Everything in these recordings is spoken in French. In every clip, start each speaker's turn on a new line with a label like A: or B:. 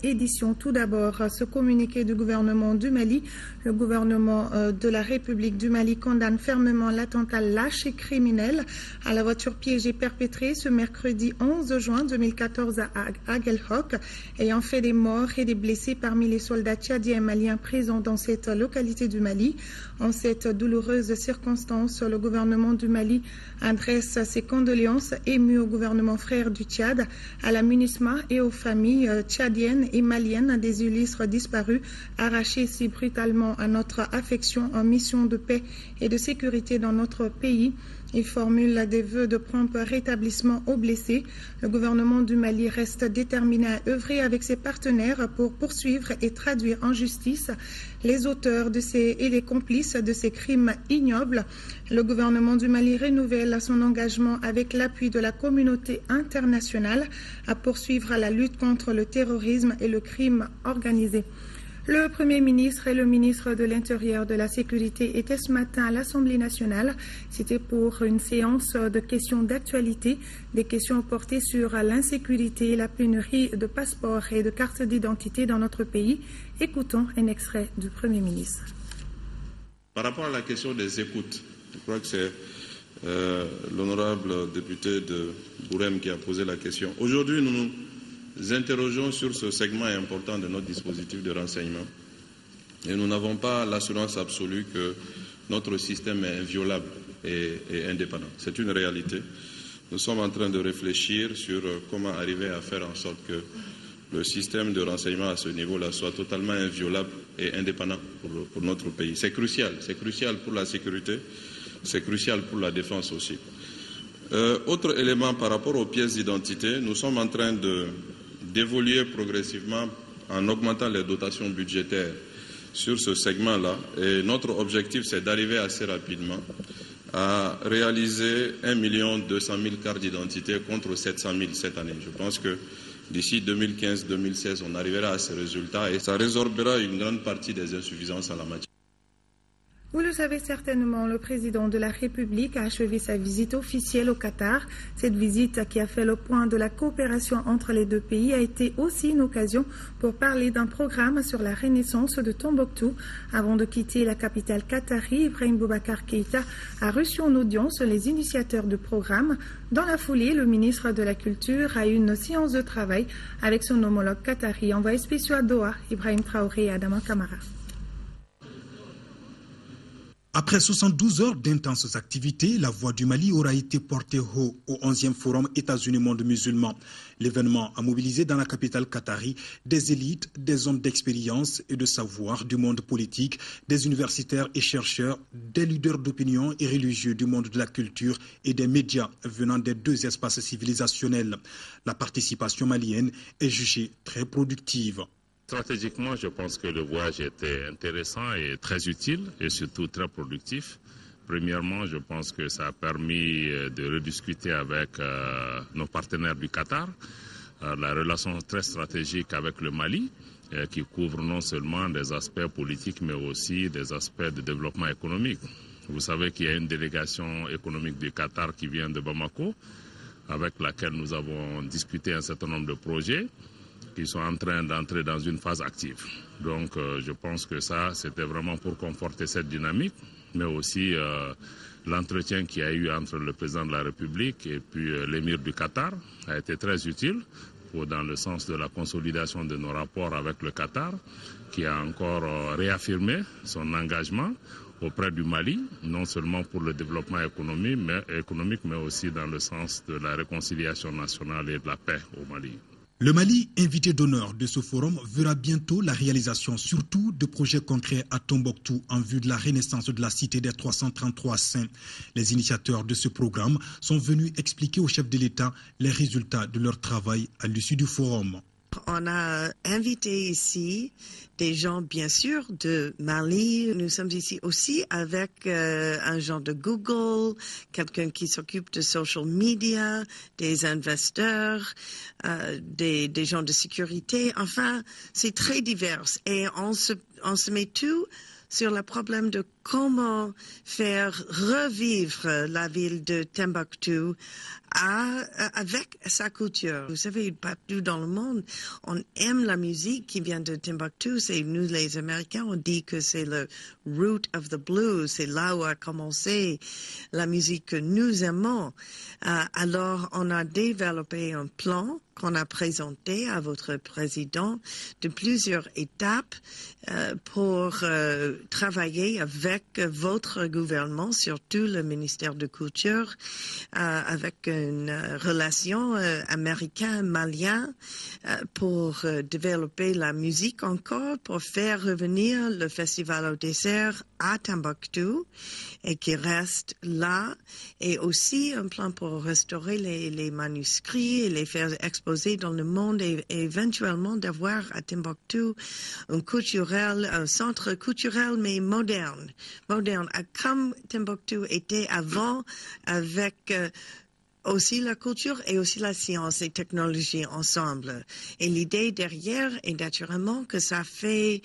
A: Édition. Tout d'abord, ce communiqué du gouvernement du Mali. Le gouvernement de la République du Mali condamne fermement l'attentat lâche et criminel à la voiture piégée perpétrée ce mercredi 11 juin 2014 à Aguelhok, ayant fait des morts et des blessés parmi les soldats tchadiens et maliens présents dans cette localité du Mali. En cette douloureuse circonstance, le gouvernement du Mali adresse ses condoléances émues au gouvernement frère du Tchad, à la MINUSMA et aux familles tchadiennes et malienne des illustres disparus, arrachés si brutalement à notre affection en mission de paix et de sécurité dans notre pays. Il formule des vœux de prompt rétablissement aux blessés. Le gouvernement du Mali reste déterminé à œuvrer avec ses partenaires pour poursuivre et traduire en justice les auteurs et les complices de ces crimes ignobles. Le gouvernement du Mali renouvelle son engagement avec l'appui de la communauté internationale à poursuivre la lutte contre le terrorisme et le crime organisé. Le Premier ministre et le ministre de l'Intérieur de la Sécurité étaient ce matin à l'Assemblée nationale. C'était pour une séance de questions d'actualité, des questions portées sur l'insécurité et la pénurie de passeports et de cartes d'identité dans notre pays. Écoutons un extrait du Premier ministre.
B: Par rapport à la question des écoutes, je crois que c'est l'honorable député de Bourem qui a posé la question. Aujourd'hui, nous interrogeons sur ce segment important de notre dispositif de renseignement et nous n'avons pas l'assurance absolue que notre système est inviolable et indépendant. C'est une réalité. Nous sommes en train de réfléchir sur comment arriver à faire en sorte que le système de renseignement à ce niveau-là soit totalement inviolable et indépendant pour notre pays. C'est crucial pour la sécurité, c'est crucial pour la défense aussi. Autre élément par rapport aux pièces d'identité, nous sommes en train d'évoluer progressivement en augmentant les dotations budgétaires sur ce segment-là. Et notre objectif, c'est d'arriver assez rapidement à réaliser 1 200 000 cartes d'identité contre 700 000 cette année. Je pense que d'ici 2015-2016, on arrivera à ces résultats et ça résorbera une grande partie des insuffisances en la matière.
A: Vous le savez certainement, le président de la République a achevé sa visite officielle au Qatar. Cette visite qui a fait le point de la coopération entre les deux pays a été aussi une occasion pour parler d'un programme sur la renaissance de Tombouctou. Avant de quitter la capitale qatari, Ibrahim Boubacar Keïta a reçu en audience les initiateurs du programme. Dans la foulée, le ministre de la Culture a eu une séance de travail avec son homologue qatari. Envoyé spécial à Doha, Ibrahim Traoré et Adama Kamara.
C: Après 72 heures d'intenses activités, la voix du Mali aura été portée haut au 11e Forum États-Unis Monde Musulman. L'événement a mobilisé dans la capitale qatari des élites, des hommes d'expérience et de savoir du monde politique, des universitaires et chercheurs, des leaders d'opinion et religieux du monde de la culture et des médias venant des deux espaces civilisationnels. La participation malienne est jugée très productive.
D: Stratégiquement, je pense que le voyage était intéressant et très utile et surtout très productif. Premièrement, je pense que ça a permis de rediscuter avec nos partenaires du Qatar, la relation très stratégique avec le Mali, qui couvre non seulement des aspects politiques mais aussi des aspects de développement économique. Vous savez qu'il y a une délégation économique du Qatar qui vient de Bamako, avec laquelle nous avons discuté un certain nombre de projets qui sont en train d'entrer dans une phase active. Donc je pense que ça, c'était vraiment pour conforter cette dynamique, mais aussi l'entretien qu'il y a eu entre le président de la République et puis l'émir du Qatar a été très utile dans le sens de la consolidation de nos rapports avec le Qatar, qui a encore réaffirmé son engagement auprès du Mali, non seulement pour le développement économique, mais aussi dans le sens de la réconciliation nationale et de la paix au Mali.
C: Le Mali, invité d'honneur de ce forum, verra bientôt la réalisation surtout de projets concrets à Tombouctou en vue de la renaissance de la cité des 333 saints. Les initiateurs de ce programme sont venus expliquer au chef de l'État les résultats de leur travail à l'issue du forum.
E: On a invité ici des gens, bien sûr, de Mali. Nous sommes ici aussi avec un genre de Google, quelqu'un qui s'occupe de social media, des investisseurs, des gens de sécurité. Enfin, c'est très divers et on se met tout sur le problème de comment faire revivre la ville de Timbuktu avec sa culture. Vous savez, partout dans le monde, on aime la musique qui vient de Timbuktu. C'est nous, les Américains, on dit que c'est le root of the blues. C'est là où a commencé la musique que nous aimons. Alors, on a développé un plan qu'on a présenté à votre président de plusieurs étapes pour travailler avec votre gouvernement, surtout le ministère de Culture, avec une relation américain-malien pour développer la musique encore, pour faire revenir le Festival au dessert à Timbuktu et qui reste là, et aussi un plan pour restaurer les manuscrits et les faire exposer dans le monde et éventuellement d'avoir à Timbuktu un centre culturel mais moderne, comme Timbuktu était avant, avec aussi la culture et aussi la science et technologie ensemble. Et l'idée derrière est naturellement que ça fait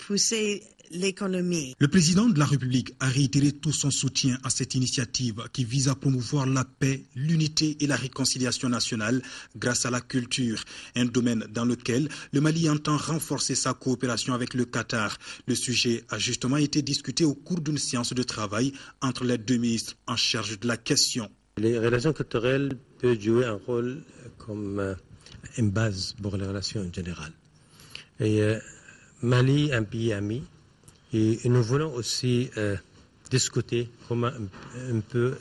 E: pousser l'économie.
C: Le président de la République a réitéré tout son soutien à cette initiative qui vise à promouvoir la paix, l'unité et la réconciliation nationale grâce à la culture, un domaine dans lequel le Mali entend renforcer sa coopération avec le Qatar. Le sujet a justement été discuté au cours d'une séance de travail entre les deux ministres en charge de la question.
F: Les relations culturelles peuvent jouer un rôle comme une base pour les relations en général. Et Mali, un pays ami, et nous voulons aussi discuter comment on peut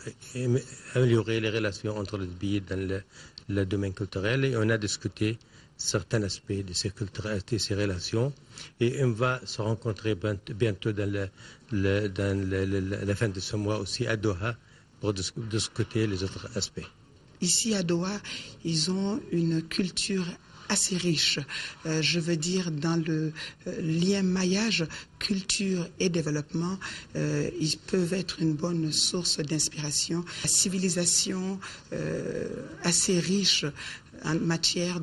F: améliorer les relations entre les pays dans le domaine culturel. Et on a discuté certains aspects de ces relations. Et on va se rencontrer bientôt dans la fin de ce mois aussi à Doha pour discuter les autres aspects.
G: Ici à Doha, ils ont une culture assez riche, je veux dire dans le lien maillage culture et développement, ils peuvent être une bonne source d'inspiration. La civilisation assez riche en matière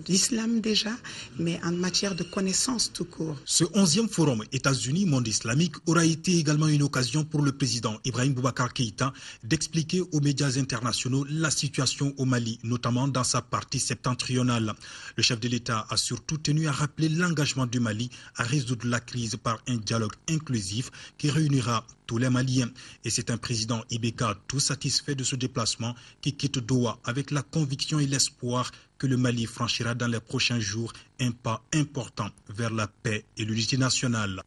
G: d'islam déjà, mais en matière de connaissances tout court.
C: Ce 11e forum États-Unis Monde islamique aura été également une occasion pour le président Ibrahim Boubacar Keïta d'expliquer aux médias internationaux la situation au Mali, notamment dans sa partie septentrionale. Le chef de l'État a surtout tenu à rappeler l'engagement du Mali à résoudre la crise par un dialogue inclusif qui réunira tous les Maliens. Et c'est un président Ibeka tout satisfait de ce déplacement qui quitte Doha avec la conviction et l'espoir que le Mali franchira dans les prochains jours un pas important vers la paix et l'unité nationale.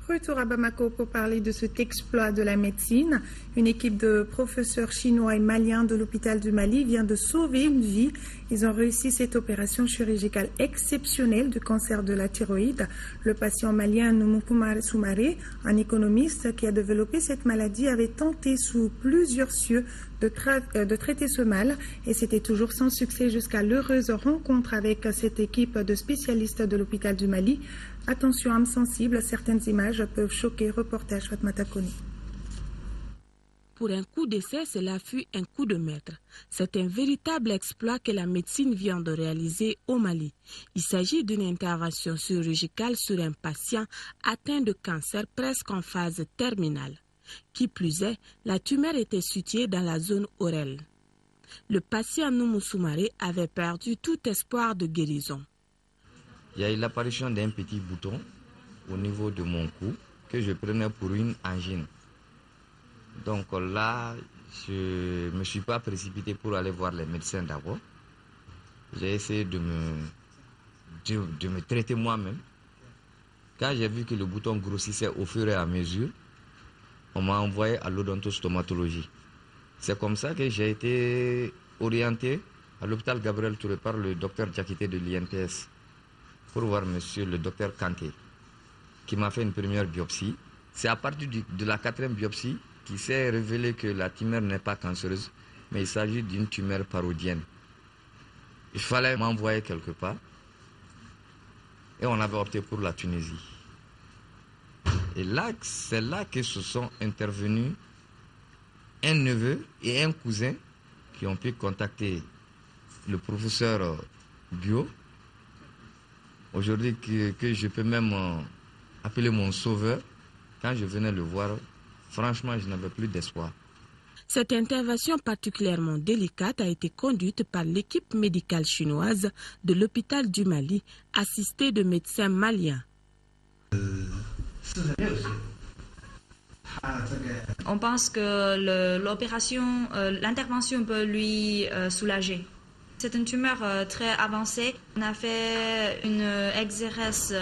A: Retour à Bamako pour parler de cet exploit de la médecine. Une équipe de professeurs chinois et maliens de l'hôpital du Mali vient de sauver une vie. Ils ont réussi cette opération chirurgicale exceptionnelle du cancer de la thyroïde. Le patient malien Noumoukoumar Soumaré, un économiste qui a développé cette maladie, avait tenté sous plusieurs cieux de traiter ce mal et c'était toujours sans succès jusqu'à l'heureuse rencontre avec cette équipe de spécialistes de l'hôpital du Mali. Attention, âme sensible, certaines images peuvent choquer. Reportage Fatmata Koni.
H: Pour un coup d'essai, cela fut un coup de maître. C'est un véritable exploit que la médecine vient de réaliser au Mali. Il s'agit d'une intervention chirurgicale sur un patient atteint de cancer presque en phase terminale. Qui plus est, la tumeur était située dans la zone orale. Le patient Noumou Soumaré avait perdu tout espoir de guérison.
I: Il y a eu l'apparition d'un petit bouton au niveau de mon cou que je prenais pour une angine. Donc là, je ne me suis pas précipité pour aller voir les médecins d'abord. J'ai essayé de me traiter moi-même. Quand j'ai vu que le bouton grossissait au fur et à mesure, on m'a envoyé à l'odontostomatologie. C'est comme ça que j'ai été orienté à l'hôpital Gabriel Touré par le docteur Diakité de l'INPS pour voir monsieur le docteur Kanté, qui m'a fait une première biopsie. C'est à partir de la 4e biopsie qu'il s'est révélé que la tumeur n'est pas cancéreuse, mais il s'agit d'une tumeur parodienne. Il fallait m'envoyer quelque part et on avait opté pour la Tunisie. Et là, c'est là que se sont intervenus un neveu et un cousin qui ont pu contacter le professeur Bio. Aujourd'hui, que je peux même appelé mon sauveur. Quand je venais le voir, franchement, je n'avais plus d'espoir.
H: Cette intervention particulièrement délicate a été conduite par l'équipe médicale chinoise de l'hôpital du Mali, assistée de médecins maliens.
J: On pense que l'intervention peut lui soulager. C'est une tumeur très avancée. On a fait une exérèse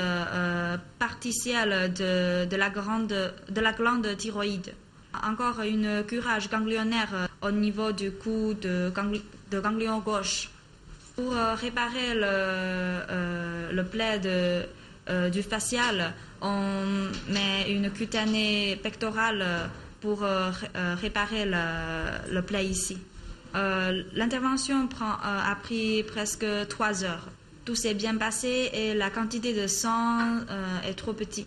J: particielle de la glande thyroïde. Encore un curage ganglionnaire au niveau du cou de ganglion gauche. Pour réparer le plaie du facial, on met une cutanée pectorale pour réparer le plaie ici. L'intervention a pris presque 3 heures. Tout s'est bien passé et la quantité de sang est trop petite.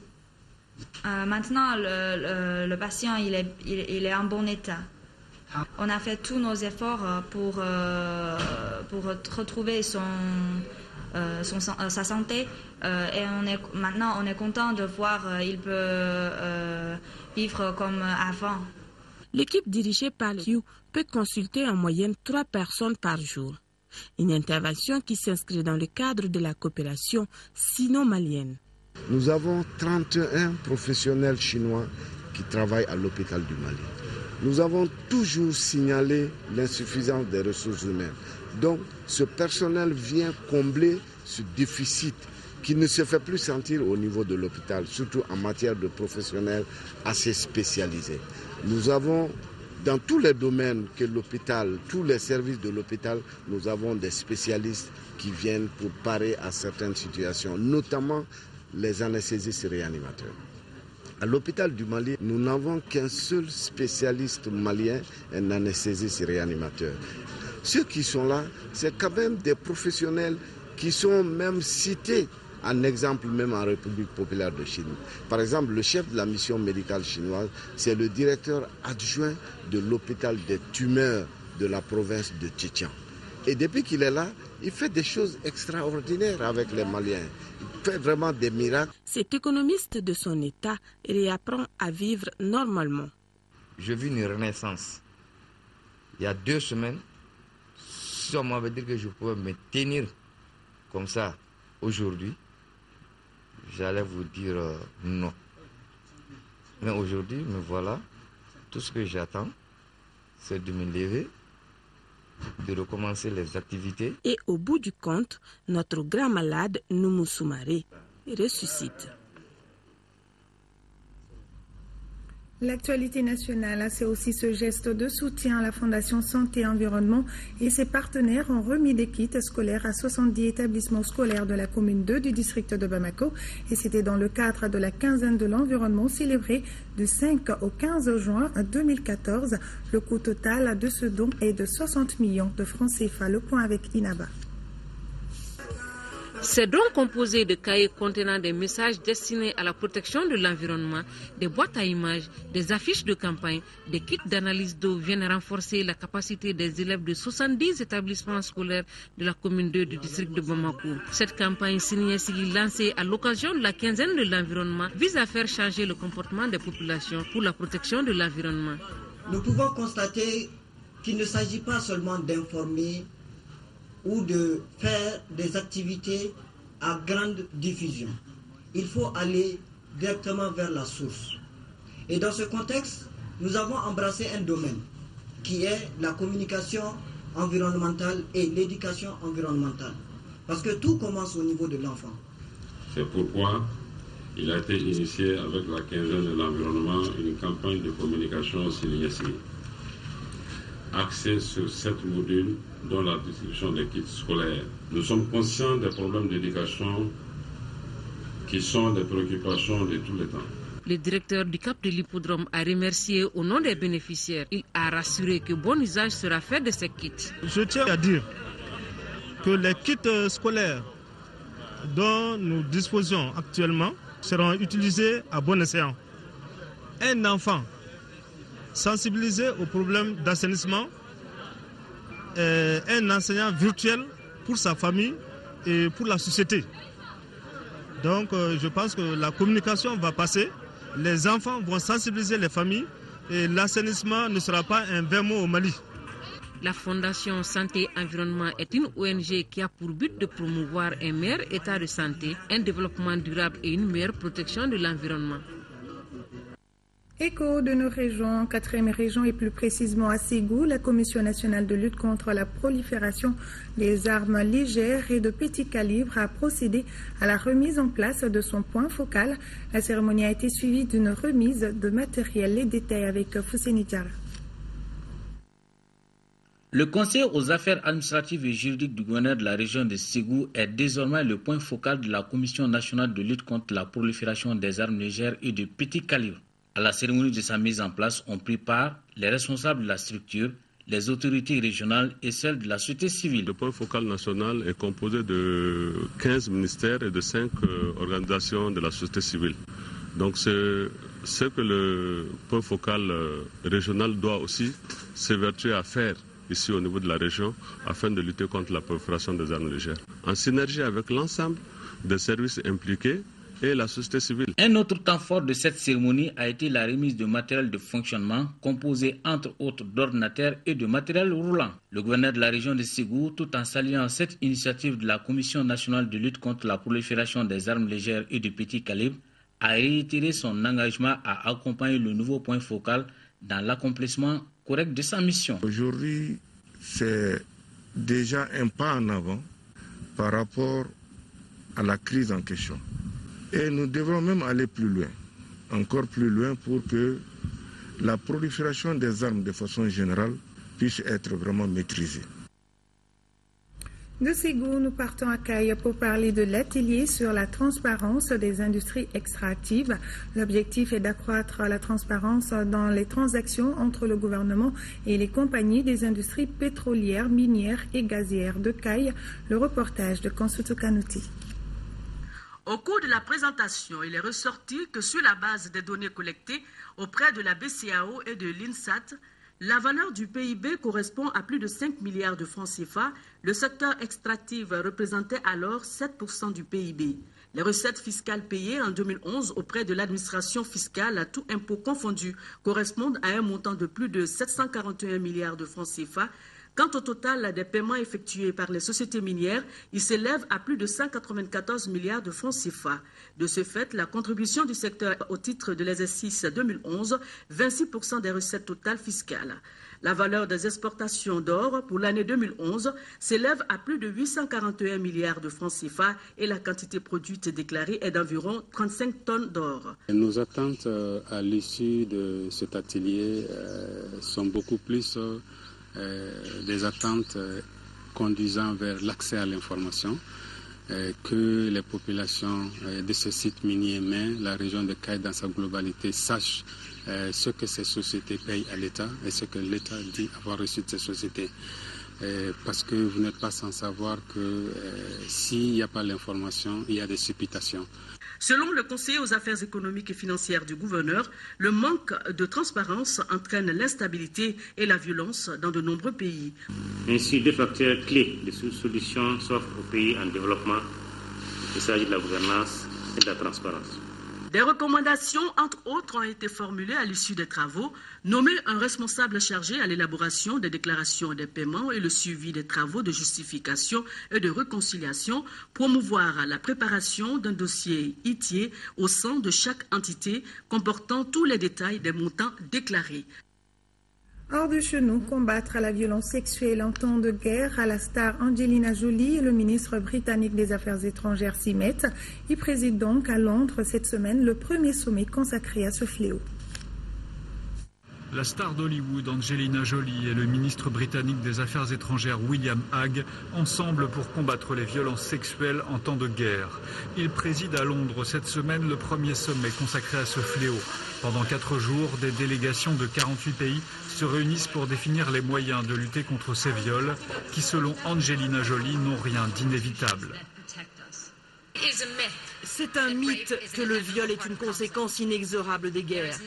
J: Maintenant, le patient il est en bon état. On a fait tous nos efforts pour retrouver sa santé et maintenant on est content de voir qu'il peut vivre comme avant.
H: L'équipe dirigée par le Q peut consulter en moyenne 3 personnes par jour. Une intervention qui s'inscrit dans le cadre de la coopération sino-malienne.
K: Nous avons 31 professionnels chinois qui travaillent à l'hôpital du Mali. Nous avons toujours signalé l'insuffisance des ressources humaines. Donc, ce personnel vient combler ce déficit qui ne se fait plus sentir au niveau de l'hôpital, surtout en matière de professionnels assez spécialisés. Nous avons, dans tous les domaines que l'hôpital, tous les services de l'hôpital, nous avons des spécialistes qui viennent pour parer à certaines situations, notamment les anesthésistes réanimateurs. À l'hôpital du Mali, nous n'avons qu'un seul spécialiste malien, un anesthésiste réanimateur. Ceux qui sont là, c'est quand même des professionnels qui sont même cités en exemple même en République populaire de Chine. Par exemple, le chef de la mission médicale chinoise, c'est le directeur adjoint de l'hôpital des tumeurs de la province de Zhejiang. Et depuis qu'il est là, il fait des choses extraordinaires avec les Maliens. Il fait vraiment des miracles.
H: Cet économiste de son état réapprend à vivre normalement.
I: Je vis une renaissance. Il y a 2 semaines, si on m'avait dit que je pouvais me tenir comme ça aujourd'hui, j'allais vous dire non. Mais aujourd'hui, me voilà. Tout ce que j'attends, c'est de me lever, de recommencer les activités.
H: Et au bout du compte, notre grand malade, Noumou Soumaré, ressuscite.
A: L'actualité nationale, c'est aussi ce geste de soutien à la Fondation Santé et Environnement et ses partenaires ont remis des kits scolaires à 70 établissements scolaires de la commune 2 du district de Bamako. Et c'était dans le cadre de la quinzaine de l'environnement célébrée du 5 au 15 juin 2014. Le coût total de ce don est de 60 millions de francs CFA. Le point avec Inaba.
L: Ces dons composés de cahiers contenant des messages destinés à la protection de l'environnement, des boîtes à images, des affiches de campagne, des kits d'analyse d'eau viennent renforcer la capacité des élèves de 70 établissements scolaires de la commune 2 du district de Bamako. Cette campagne signée lancée à l'occasion de la quinzaine de l'environnement vise à faire changer le comportement des populations pour la protection de l'environnement.
M: Nous pouvons constater qu'il ne s'agit pas seulement d'informer ou de faire des activités à grande diffusion. Il faut aller directement vers la source. Et dans ce contexte, nous avons embrassé un domaine qui est la communication environnementale et l'éducation environnementale. Parce que tout commence au niveau de l'enfant.
N: C'est pourquoi il a été initié avec la quinzaine de l'environnement une campagne de communication signée, axée sur 7 modules dont la distribution des kits scolaires. Nous sommes conscients des problèmes d'éducation qui sont des préoccupations de tous les temps.
L: Le directeur du Cap de l'Hippodrome a remercié au nom des bénéficiaires. Il a rassuré que bon usage sera fait de ces kits.
O: Je tiens à dire que les kits scolaires dont nous disposons actuellement seront utilisés à bon escient. Un enfant sensibilisé aux problèmes d'assainissement, un enseignant virtuel pour sa famille et pour la société. Donc je pense que la communication va passer, les enfants vont sensibiliser les familles et l'assainissement ne sera pas un vain mot au Mali.
L: La Fondation Santé Environnement est une ONG qui a pour but de promouvoir un meilleur état de santé, un développement durable et une meilleure protection de l'environnement.
A: Écho de nos régions, 4e région et plus précisément à Ségou, la Commission nationale de lutte contre la prolifération des armes légères et de petit calibre a procédé à la remise en place de son point focal. La cérémonie a été suivie d'une remise de matériel. Les détails avec Fousseni Diarra.
P: Le Conseil aux affaires administratives et juridiques du gouverneur de la région de Ségou est désormais le point focal de la Commission nationale de lutte contre la prolifération des armes légères et de petit calibre. À la cérémonie de sa mise en place ont pris part les responsables de la structure, les autorités régionales et celles de la société civile.
N: Le point focal national est composé de 15 ministères et de 5 organisations de la société civile. Donc c'est ce que le point focal régional doit aussi s'évertuer à faire ici au niveau de la région afin de lutter contre la prolifération des armes légères. En synergie avec l'ensemble des services impliqués et la société civile.
P: Un autre temps fort de cette cérémonie a été la remise de matériel de fonctionnement composé entre autres d'ordinateurs et de matériel roulant. Le gouverneur de la région de Ségou, tout en saluant cette initiative de la Commission nationale de lutte contre la prolifération des armes légères et de petit calibre, a réitéré son engagement à accompagner le nouveau point focal dans l'accomplissement correct de sa mission.
Q: Aujourd'hui, c'est déjà un pas en avant par rapport à la crise en question. Et nous devons même aller plus loin, encore plus loin, pour que la prolifération des armes de façon générale puisse être vraiment maîtrisée.
A: De Ségou, nous partons à Caille pour parler de l'atelier sur la transparence des industries extractives. L'objectif est d'accroître la transparence dans les transactions entre le gouvernement et les compagnies des industries pétrolières, minières et gazières de Caille. Le reportage de Consuto Kanouti.
R: Au cours de la présentation, il est ressorti que sur la base des données collectées auprès de la BCAO et de l'INSAT, la valeur du PIB correspond à plus de 5 milliards de francs CFA. Le secteur extractif représentait alors 7% du PIB. Les recettes fiscales payées en 2011 auprès de l'administration fiscale, à tout impôt confondu, correspondent à un montant de plus de 741 milliards de francs CFA. Quant au total des paiements effectués par les sociétés minières, il s'élève à plus de 194 milliards de francs CFA. De ce fait, la contribution du secteur au titre de l'exercice 2011, 26% des recettes totales fiscales. La valeur des exportations d'or pour l'année 2011 s'élève à plus de 841 milliards de francs CFA et la quantité produite déclarée est d'environ 35 tonnes d'or.
S: Nos attentes à l'issue de cet atelier sont beaucoup plus des attentes conduisant vers l'accès à l'information, que les populations de ce site minier, mais la région de Caille dans sa globalité, sachent ce que ces sociétés payent à l'État et ce que l'État dit avoir reçu de ces sociétés. Parce que vous n'êtes pas sans savoir que s'il n'y a pas l'information, il y a des supputations.
R: Selon le conseiller aux affaires économiques et financières du gouverneur, le manque de transparence entraîne l'instabilité et la violence dans de nombreux pays.
T: Ainsi, deux facteurs clés de solution s'offrent aux pays en développement. Il s'agit de la gouvernance et de la transparence.
R: Des recommandations, entre autres, ont été formulées à l'issue des travaux. Nommer un responsable chargé à l'élaboration des déclarations des paiements et le suivi des travaux de justification et de réconciliation. Promouvoir la préparation d'un dossier ITIE au sein de chaque entité comportant tous les détails des montants déclarés.
A: Hors de chez nous, combattre la violence sexuelle en temps de guerre, à la star Angelina Jolie et le ministre britannique des Affaires étrangères s'y mettent. Il préside donc à Londres cette semaine le premier sommet consacré à ce fléau.
U: La star d'Hollywood, Angelina Jolie, et le ministre britannique des Affaires étrangères, William Hague, ensemble pour combattre les violences sexuelles en temps de guerre. Ils président à Londres cette semaine le premier sommet consacré à ce fléau. Pendant 4 jours, des délégations de 48 pays se réunissent pour définir les moyens de lutter contre ces viols qui, selon Angelina Jolie, n'ont rien d'inévitable.
V: C'est un mythe que le viol est une conséquence inexorable des guerres.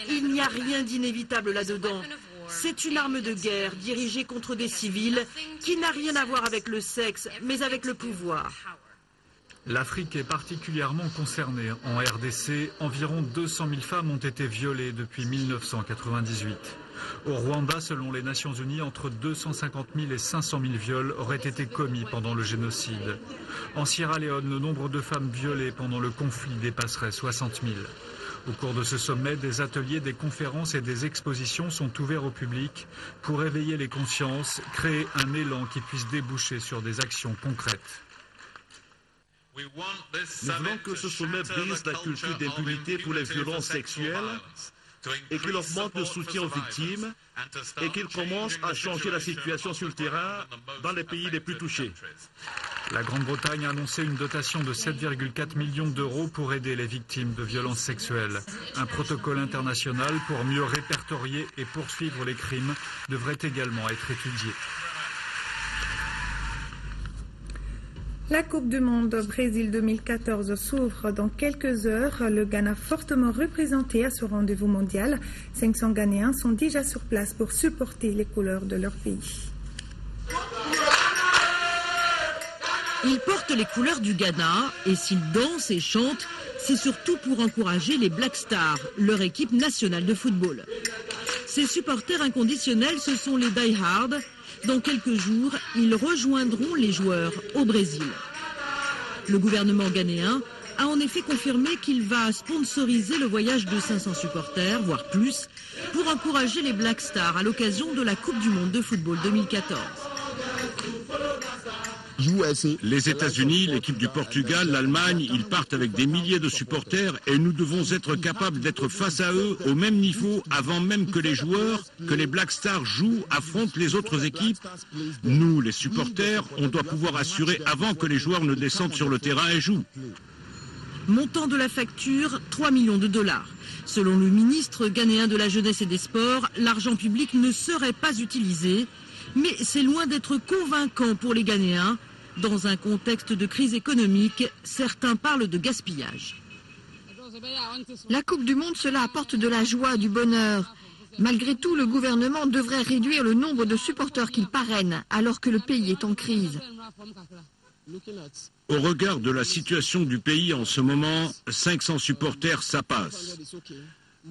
V: Il n'y a rien d'inévitable là-dedans. C'est une arme de guerre dirigée contre des civils qui n'a rien à voir avec le sexe, mais avec le pouvoir.
U: L'Afrique est particulièrement concernée. En RDC, environ 200 000 femmes ont été violées depuis 1998. Au Rwanda, selon les Nations Unies, entre 250 000 et 500 000 viols auraient été commis pendant le génocide. En Sierra Leone, le nombre de femmes violées pendant le conflit dépasserait 60 000. Au cours de ce sommet, des ateliers, des conférences et des expositions sont ouverts au public pour éveiller les consciences, créer un élan qui puisse déboucher sur des actions concrètes.
B: Nous voulons que ce sommet brise la culture d'impunité pour les violences sexuelles et qu'il augmente le soutien aux victimes et qu'il commence à changer la situation sur le terrain dans les pays les plus touchés.
U: La Grande-Bretagne a annoncé une dotation de 7,4 millions d'euros pour aider les victimes de violences sexuelles. Un protocole international pour mieux répertorier et poursuivre les crimes devrait également être étudié.
A: La Coupe du Monde au Brésil 2014 s'ouvre dans quelques heures. Le Ghana, fortement représenté à ce rendez-vous mondial. 500 Ghanéens sont déjà sur place pour supporter les couleurs de leur pays.
D: Ils portent les couleurs du Ghana et s'ils dansent et chantent, c'est surtout pour encourager les Black Stars, leur équipe nationale de football. Ces supporters inconditionnels, ce sont les Die Hard. Dans quelques jours, ils rejoindront les joueurs au Brésil. Le gouvernement ghanéen a en effet confirmé qu'il va sponsoriser le voyage de 500 supporters, voire plus, pour encourager les Black Stars à l'occasion de la Coupe du Monde de football 2014.
W: Les États-Unis, l'équipe du Portugal, l'Allemagne, ils partent avec des milliers de supporters et nous devons être capables d'être face à eux au même niveau avant même que les joueurs, que les Black Stars jouent, affrontent les autres équipes. Nous, les supporters, on doit pouvoir assurer avant que les joueurs ne descendent sur le terrain et jouent.
D: Montant de la facture, 3 millions de dollars. Selon le ministre ghanéen de la Jeunesse et des Sports, l'argent public ne serait pas utilisé. Mais c'est loin d'être convaincant pour les Ghanéens. Dans un contexte de crise économique, certains parlent de gaspillage.
X: La Coupe du Monde, cela apporte de la joie, du bonheur. Malgré tout, le gouvernement devrait réduire le nombre de supporters qu'il parraine, alors que le pays est en crise.
W: Au regard de la situation du pays en ce moment, 500 supporters, ça passe.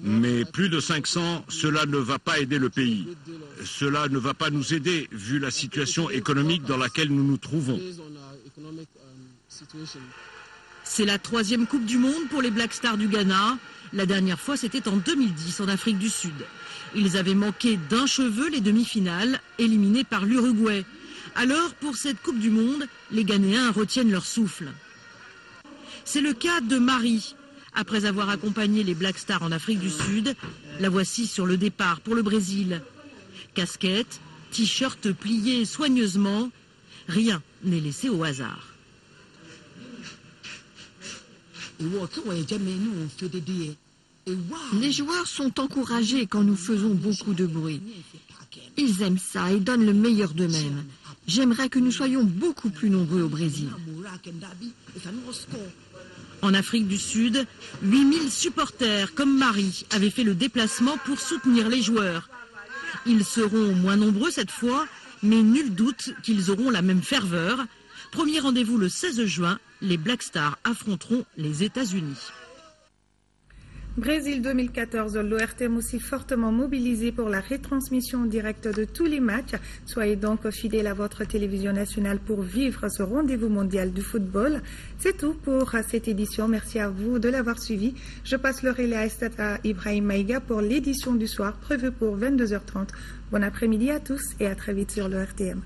W: Mais plus de 500, cela ne va pas aider le pays. Cela ne va pas nous aider, vu la situation économique dans laquelle nous nous trouvons.
D: C'est la 3e Coupe du Monde pour les Black Stars du Ghana. La dernière fois, c'était en 2010, en Afrique du Sud. Ils avaient manqué d'un cheveu les demi-finales, éliminés par l'Uruguay. Alors, pour cette Coupe du Monde, les Ghanéens retiennent leur souffle. C'est le cas de Marie. Après avoir accompagné les Black Stars en Afrique du Sud, la voici sur le départ pour le Brésil. Casquette, t-shirt plié soigneusement, rien n'est laissé au hasard.
X: Les joueurs sont encouragés quand nous faisons beaucoup de bruit. Ils aiment ça et donnent le meilleur d'eux-mêmes. J'aimerais que nous soyons beaucoup plus nombreux au Brésil.
D: En Afrique du Sud, 8000 supporters comme Marie avaient fait le déplacement pour soutenir les joueurs. Ils seront moins nombreux cette fois, mais nul doute qu'ils auront la même ferveur. Premier rendez-vous le 16 juin, les Black Stars affronteront les États-Unis.
A: Brésil 2014, l'ORTM aussi fortement mobilisé pour la retransmission en direct de tous les matchs. Soyez donc fidèles à votre télévision nationale pour vivre ce rendez-vous mondial du football. C'est tout pour cette édition. Merci à vous de l'avoir suivi. Je passe le relais à Estata Ibrahim Maïga pour l'édition du soir prévue pour 22h30. Bon après-midi à tous et à très vite sur l'ORTM.